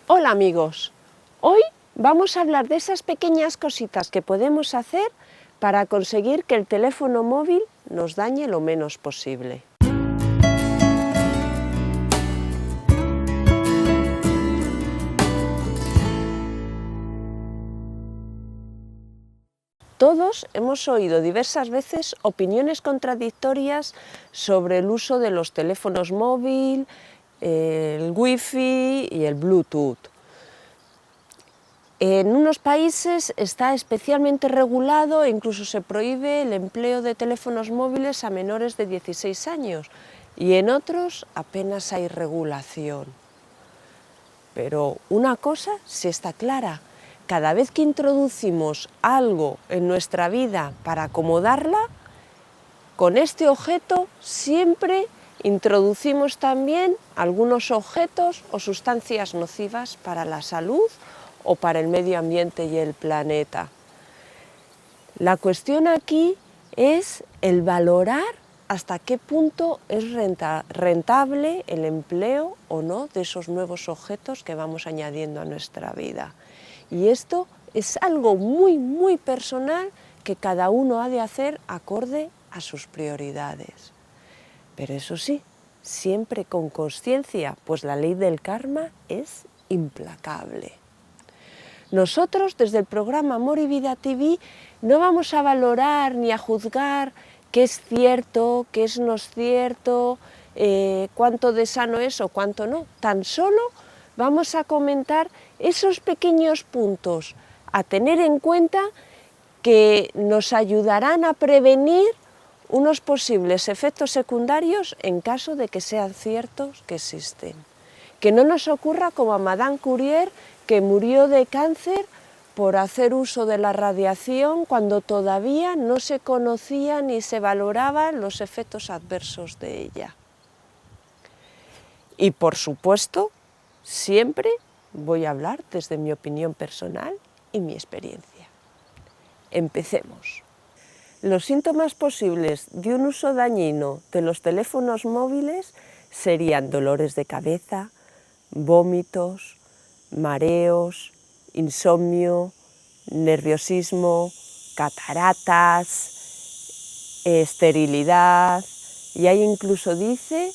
Hola amigos, hoy vamos a hablar de esas pequeñas cositas que podemos hacer para conseguir que el teléfono móvil nos dañe lo menos posible. Todos hemos oído diversas veces opiniones contradictorias sobre el uso de los teléfonos móviles, el Wi-Fi y el Bluetooth. En unos países está especialmente regulado e incluso se prohíbe el empleo de teléfonos móviles a menores de 16 años y en otros apenas hay regulación. Pero una cosa sí está clara, cada vez que introducimos algo en nuestra vida para acomodarla, con este objeto siempre introducimos también algunos objetos o sustancias nocivas para la salud o para el medio ambiente y el planeta. La cuestión aquí es el valorar hasta qué punto es rentable el empleo o no de esos nuevos objetos que vamos añadiendo a nuestra vida. Y esto es algo muy personal que cada uno ha de hacer acorde a sus prioridades. Pero eso sí, siempre con consciencia, pues la ley del karma es implacable. Nosotros, desde el programa Amor y Vida TV, no vamos a valorar ni a juzgar qué es cierto, qué es no es cierto, cuánto de sano es o cuánto no. Tan solo vamos a comentar esos pequeños puntos a tener en cuenta que nos ayudarán a prevenir unos posibles efectos secundarios en caso de que sean ciertos que existen. Que no nos ocurra como a Madame Curie, que murió de cáncer por hacer uso de la radiación cuando todavía no se conocían ni se valoraban los efectos adversos de ella. Y por supuesto, siempre voy a hablar desde mi opinión personal y mi experiencia. Empecemos. Los síntomas posibles de un uso dañino de los teléfonos móviles serían dolores de cabeza, vómitos, mareos, insomnio, nerviosismo, cataratas, esterilidad y hay incluso dice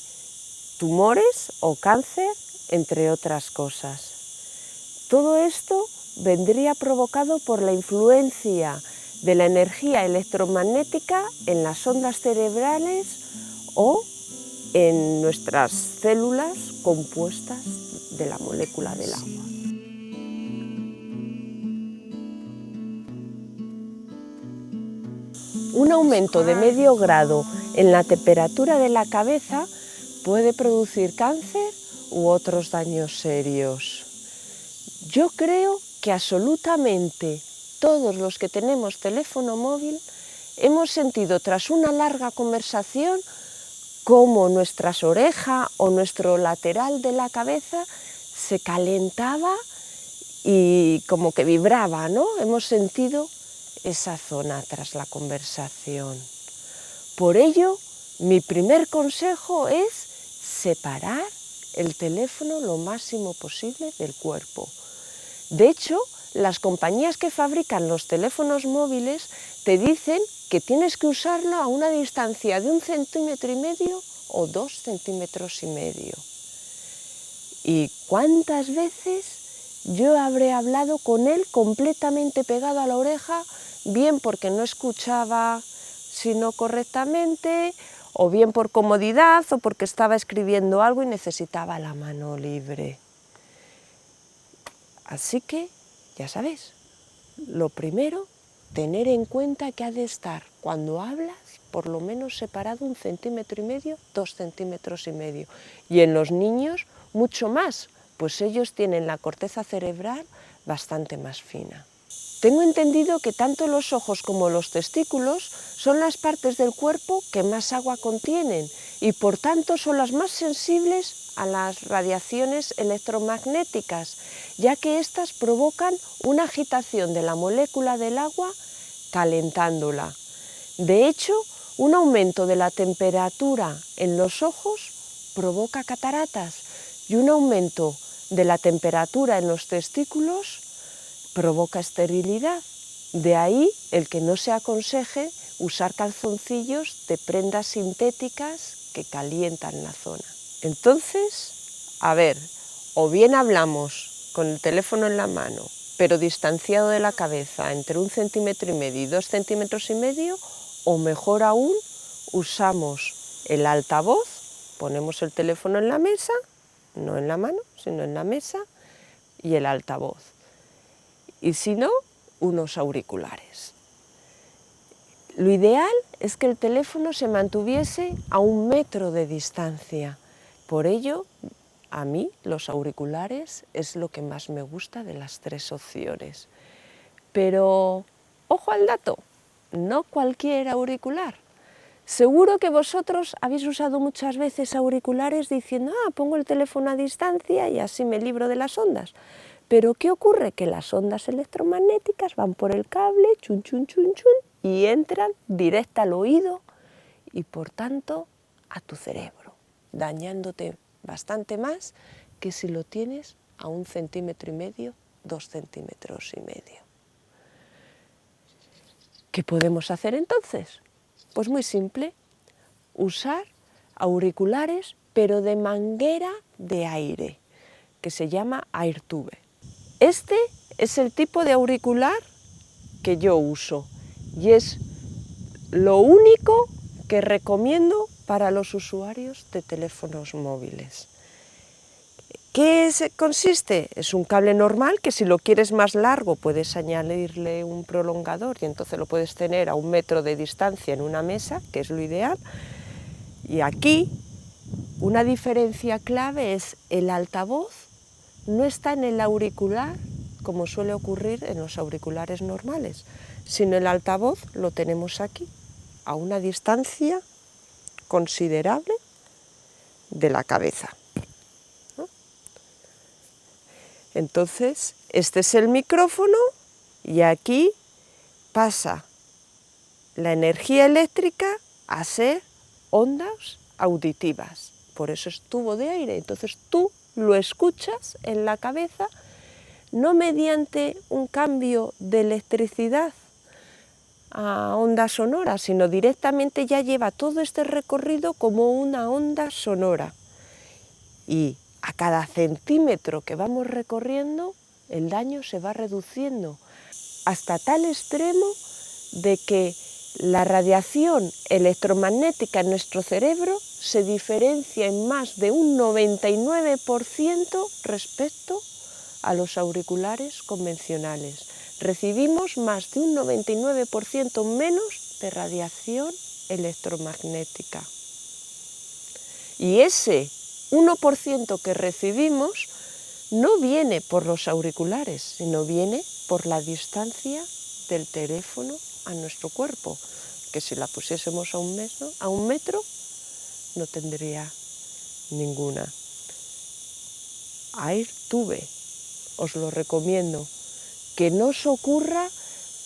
tumores o cáncer, entre otras cosas. Todo esto vendría provocado por la influencia de la energía electromagnética en las ondas cerebrales o en nuestras células compuestas de la molécula del agua. Un aumento de medio grado en la temperatura de la cabeza puede producir cáncer u otros daños serios. Yo creo que absolutamente todos los que tenemos teléfono móvil hemos sentido tras una larga conversación cómo nuestras orejas o nuestro lateral de la cabeza se calentaba y como que vibraba, ¿no? Hemos sentido esa zona tras la conversación. Por ello, mi primer consejo es separar el teléfono lo máximo posible del cuerpo. De hecho, las compañías que fabrican los teléfonos móviles te dicen que tienes que usarlo a una distancia de 1,5 centímetros o 2,5 centímetros. ¿Y cuántas veces yo habré hablado con él completamente pegado a la oreja, bien porque no escuchaba sino correctamente, o bien por comodidad, o porque estaba escribiendo algo y necesitaba la mano libre? Así que, ya sabéis, lo primero, tener en cuenta que ha de estar, cuando hablas, por lo menos separado 1,5 centímetros, 2,5 centímetros. Y en los niños, mucho más, pues ellos tienen la corteza cerebral bastante más fina. Tengo entendido que tanto los ojos como los testículos son las partes del cuerpo que más agua contienen y por tanto son las más sensibles a las radiaciones electromagnéticas, ya que éstas provocan una agitación de la molécula del agua calentándola. De hecho, un aumento de la temperatura en los ojos provoca cataratas y un aumento de la temperatura en los testículos provoca esterilidad. De ahí el que no se aconseje usar calzoncillos de prendas sintéticas que calientan la zona. Entonces, a ver, o bien hablamos con el teléfono en la mano, pero distanciado de la cabeza entre 1,5 centímetros y 2,5 centímetros, o mejor aún, usamos el altavoz, ponemos el teléfono en la mesa, no en la mano, sino en la mesa, y el altavoz. Y si no, unos auriculares. Lo ideal es que el teléfono se mantuviese a 1 metro de distancia. Por ello, a mí los auriculares es lo que más me gusta de las 3 opciones. Pero, ojo al dato, no cualquier auricular. Seguro que vosotros habéis usado muchas veces auriculares diciendo, pongo el teléfono a distancia y así me libro de las ondas. Pero ¿qué ocurre? Que las ondas electromagnéticas van por el cable, chun, chun, chun, chun, y entran directa al oído y por tanto a tu cerebro, dañándote bastante más que si lo tienes a 1,5 centímetros, 2,5 centímetros. ¿Qué podemos hacer entonces? Pues muy simple, usar auriculares pero de manguera de aire, que se llama AirTube. Este es el tipo de auricular que yo uso y es lo único que recomiendo para los usuarios de teléfonos móviles. ¿Qué consiste? Es un cable normal que si lo quieres más largo puedes añadirle un prolongador y entonces lo puedes tener a 1 metro de distancia en una mesa, que es lo ideal. Y aquí una diferencia clave es el altavoz no está en el auricular como suele ocurrir en los auriculares normales, sino el altavoz lo tenemos aquí, a una distancia considerable de la cabeza. Entonces, este es el micrófono y aquí pasa la energía eléctrica a ser ondas auditivas. Por eso es tubo de aire. Entonces tú lo escuchas en la cabeza, no mediante un cambio de electricidad a onda sonora, sino directamente ya lleva todo este recorrido como una onda sonora. Y a cada centímetro que vamos recorriendo, el daño se va reduciendo hasta tal extremo de que la radiación electromagnética en nuestro cerebro se diferencia en más de un 99% respecto a los auriculares convencionales. Recibimos más de un 99% menos de radiación electromagnética. Y ese 1% que recibimos no viene por los auriculares, sino viene por la distancia del teléfono a nuestro cuerpo, que si la pusiésemos a 1 metro no tendría ninguna. AirTube, os lo recomiendo, que no os ocurra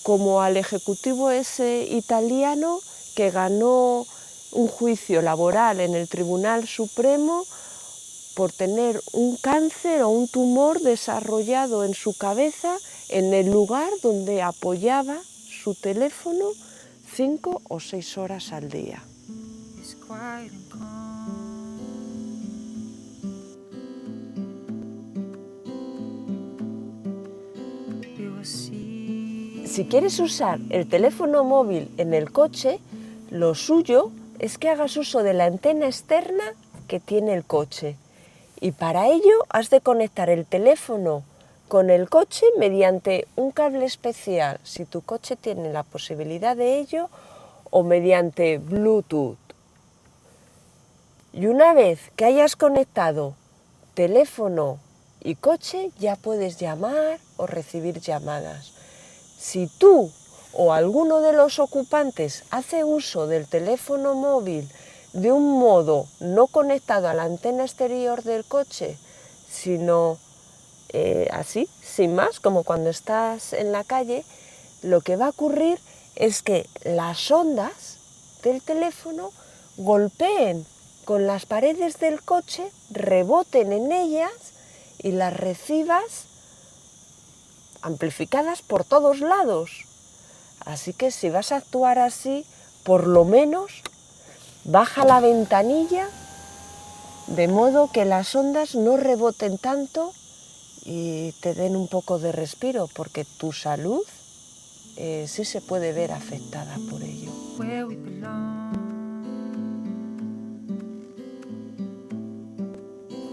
como al ejecutivo ese italiano que ganó un juicio laboral en el Tribunal Supremo por tener un cáncer o un tumor desarrollado en su cabeza en el lugar donde apoyaba su teléfono 5 o 6 horas al día. Si quieres usar el teléfono móvil en el coche, lo suyo es que hagas uso de la antena externa que tiene el coche. Y para ello has de conectar el teléfono con el coche mediante un cable especial, si tu coche tiene la posibilidad de ello, o mediante Bluetooth. Y una vez que hayas conectado teléfono y coche, ya puedes llamar o recibir llamadas. Si tú o alguno de los ocupantes hace uso del teléfono móvil de un modo no conectado a la antena exterior del coche, sino así, sin más, como cuando estás en la calle, lo que va a ocurrir es que las ondas del teléfono golpeen con las paredes del coche, reboten en ellas y las recibas amplificadas por todos lados. Así que si vas a actuar así, por lo menos baja la ventanilla de modo que las ondas no reboten tanto y te den un poco de respiro, porque tu salud sí se puede ver afectada por ello.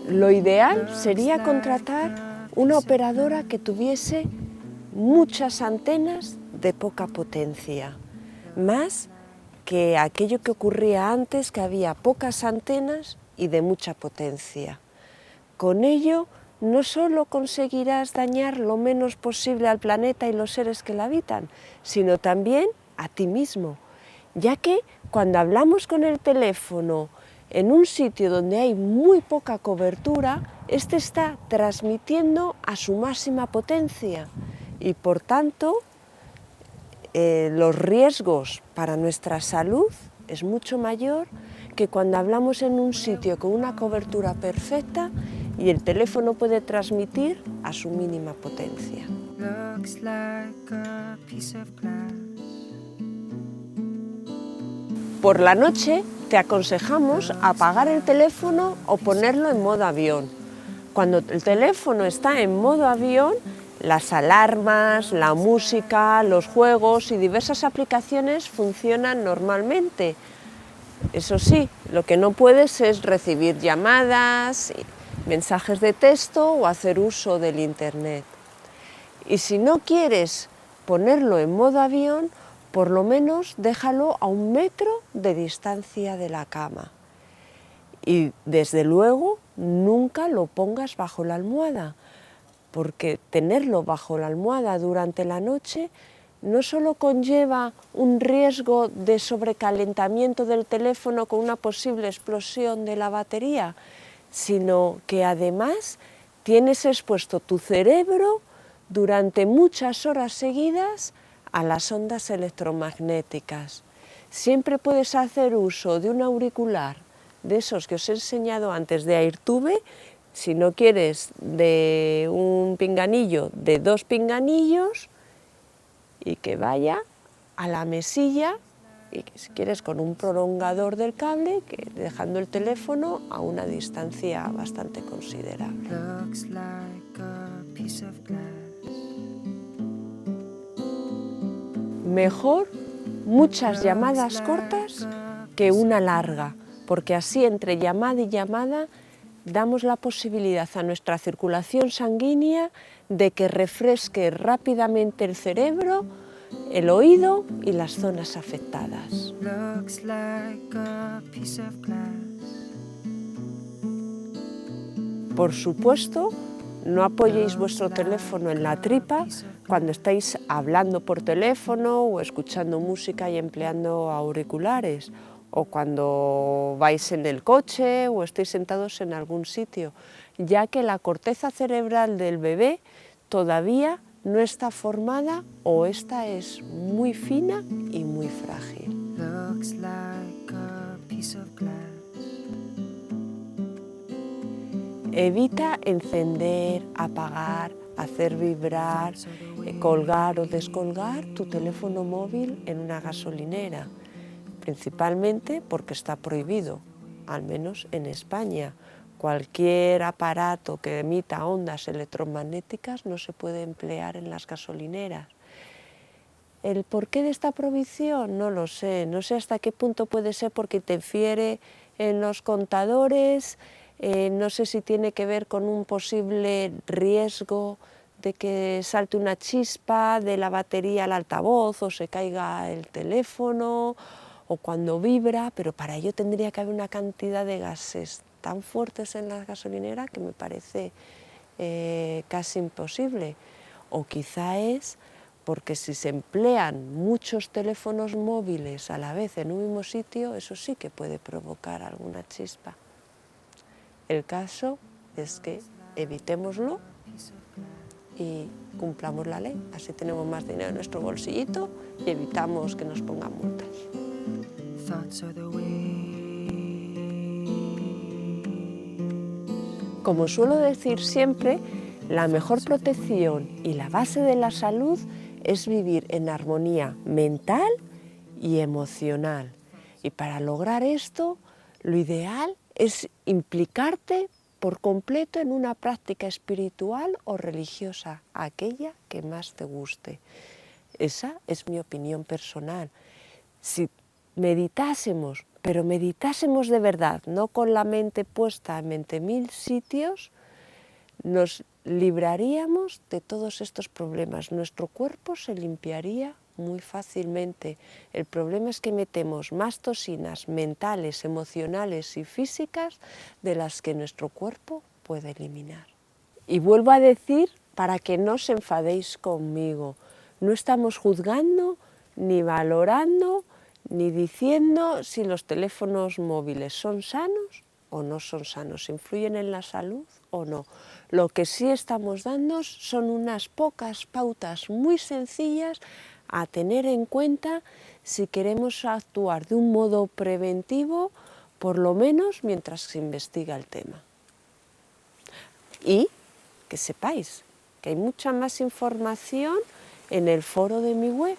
Lo ideal sería contratar una operadora que tuviese muchas antenas de poca potencia, más que aquello que ocurría antes, que había pocas antenas y de mucha potencia. Con ello no solo conseguirás dañar lo menos posible al planeta y los seres que lo habitan, sino también a ti mismo, ya que cuando hablamos con el teléfono en un sitio donde hay muy poca cobertura, este está transmitiendo a su máxima potencia y por tanto los riesgos para nuestra salud es mucho mayor que cuando hablamos en un sitio con una cobertura perfecta y el teléfono puede transmitir a su mínima potencia. Por la noche te aconsejamos apagar el teléfono o ponerlo en modo avión. Cuando el teléfono está en modo avión, las alarmas, la música, los juegos y diversas aplicaciones funcionan normalmente. Eso sí, lo que no puedes es recibir llamadas, mensajes de texto o hacer uso del internet. Y si no quieres ponerlo en modo avión, por lo menos déjalo a 1 metro de distancia de la cama. Y desde luego nunca lo pongas bajo la almohada, porque tenerlo bajo la almohada durante la noche no solo conlleva un riesgo de sobrecalentamiento del teléfono con una posible explosión de la batería, sino que además tienes expuesto tu cerebro durante muchas horas seguidas a las ondas electromagnéticas. Siempre puedes hacer uso de un auricular, de esos que os he enseñado antes de AirTube, si no quieres de un pinganillo, de 2 pinganillos, y que vaya a la mesilla, y que si quieres con un prolongador del cable, que dejando el teléfono a una distancia bastante considerable. Mejor muchas llamadas cortas que una larga, porque así entre llamada y llamada damos la posibilidad a nuestra circulación sanguínea de que refresque rápidamente el cerebro, el oído y las zonas afectadas. Por supuesto, no apoyéis vuestro teléfono en la tripa cuando estáis hablando por teléfono o escuchando música y empleando auriculares, o cuando vais en el coche o estéis sentados en algún sitio, ya que la corteza cerebral del bebé todavía no está formada o esta es muy fina y muy frágil. Evita encender, apagar, hacer vibrar, colgar o descolgar tu teléfono móvil en una gasolinera, principalmente porque está prohibido, al menos en España. Cualquier aparato que emita ondas electromagnéticas no se puede emplear en las gasolineras. ¿El porqué de esta prohibición? No lo sé, no sé hasta qué punto puede ser porque interfiere en los contadores, no sé si tiene que ver con un posible riesgo de que salte una chispa de la batería al altavoz o se caiga el teléfono o cuando vibra, pero para ello tendría que haber una cantidad de gases tan fuertes en la gasolinera que me parece casi imposible. O quizá es porque si se emplean muchos teléfonos móviles a la vez en un mismo sitio, eso sí que puede provocar alguna chispa. El caso es que evitémoslo y cumplamos la ley, así tenemos más dinero en nuestro bolsillito y evitamos que nos pongan multas. Como suelo decir siempre, la mejor protección y la base de la salud es vivir en armonía mental y emocional. Y para lograr esto, lo ideal es implicarte por completo en una práctica espiritual o religiosa, aquella que más te guste. Esa es mi opinión personal. Si meditásemos, pero meditásemos de verdad, no con la mente puesta en 20.000 sitios, nos libraríamos de todos estos problemas. Nuestro cuerpo se limpiaría muy fácilmente. El problema es que metemos más toxinas mentales, emocionales y físicas de las que nuestro cuerpo puede eliminar. Y vuelvo a decir, para que no os enfadéis conmigo, no estamos juzgando, ni valorando, ni diciendo si los teléfonos móviles son sanos o no son sanos, influyen en la salud o no. Lo que sí estamos dando son unas pocas pautas muy sencillas a tener en cuenta si queremos actuar de un modo preventivo, por lo menos mientras se investiga el tema. Y que sepáis que hay mucha más información en el foro de mi web.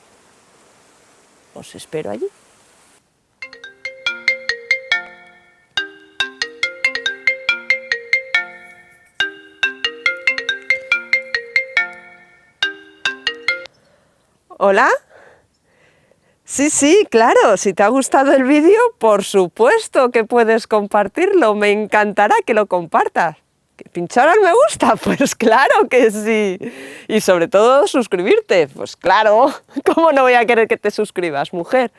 Os espero allí. ¿Hola? Sí, claro, si te ha gustado el vídeo, por supuesto que puedes compartirlo, me encantará que lo compartas. ¿Pinchar al me gusta? Pues claro que sí. Y sobre todo suscribirte, pues claro, ¿cómo no voy a querer que te suscribas, mujer?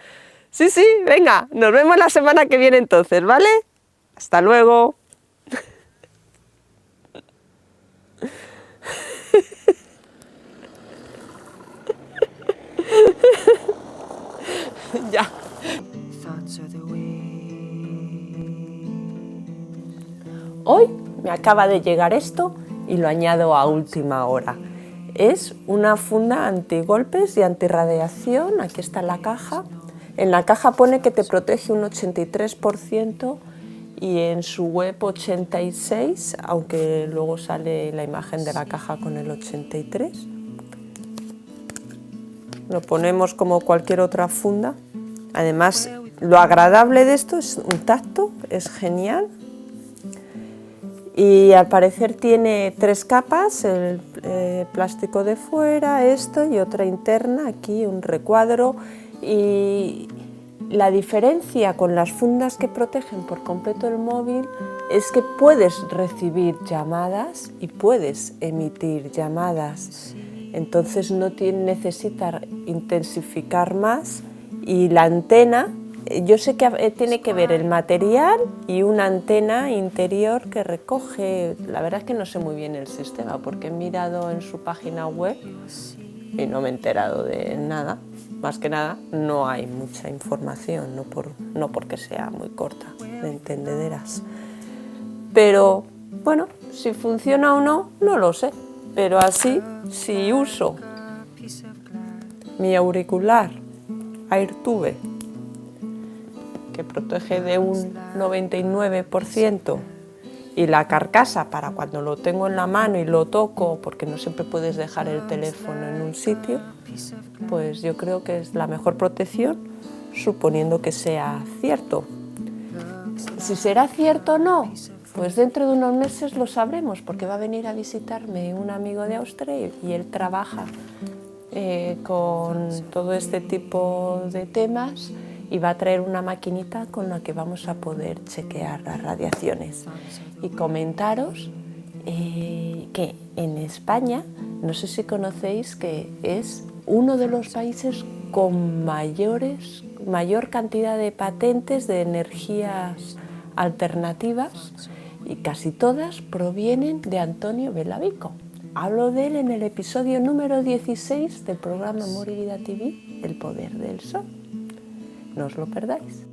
Sí, venga, nos vemos la semana que viene entonces, ¿vale? Hasta luego. Ya. Hoy me acaba de llegar esto y lo añado a última hora. Es una funda antigolpes y antirradiación, aquí está la caja. En la caja pone que te protege un 83% y en su web 86%, aunque luego sale la imagen de la caja con el 83%. Lo ponemos como cualquier otra funda. Además, lo agradable de esto es un tacto, es genial. Y al parecer tiene 3 capas, el plástico de fuera, esto y otra interna, aquí un recuadro. Y la diferencia con las fundas que protegen por completo el móvil es que puedes recibir llamadas y puedes emitir llamadas. Entonces no necesita intensificar más, y la antena, yo sé que tiene que ver el material y una antena interior que recoge. La verdad es que no sé muy bien el sistema porque he mirado en su página web y no me he enterado de nada. Más que nada no hay mucha información, no porque sea muy corta, de entendederas. Pero bueno, si funciona o no, no lo sé. Pero así, si uso mi auricular AirTube, que protege de un 99%, y la carcasa para cuando lo tengo en la mano y lo toco, porque no siempre puedes dejar el teléfono en un sitio, pues yo creo que es la mejor protección, suponiendo que sea cierto. Si será cierto o no, pues dentro de unos meses lo sabremos, porque va a venir a visitarme un amigo de Austria y él trabaja con todo este tipo de temas y va a traer una maquinita con la que vamos a poder chequear las radiaciones. Y comentaros que en España, no sé si conocéis que es uno de los países con mayor cantidad de patentes de energías alternativas, y casi todas provienen de Antonio Belavico. Hablo de él en el episodio número 16 del programa Amor y Vida TV, El Poder del Sol. No os lo perdáis.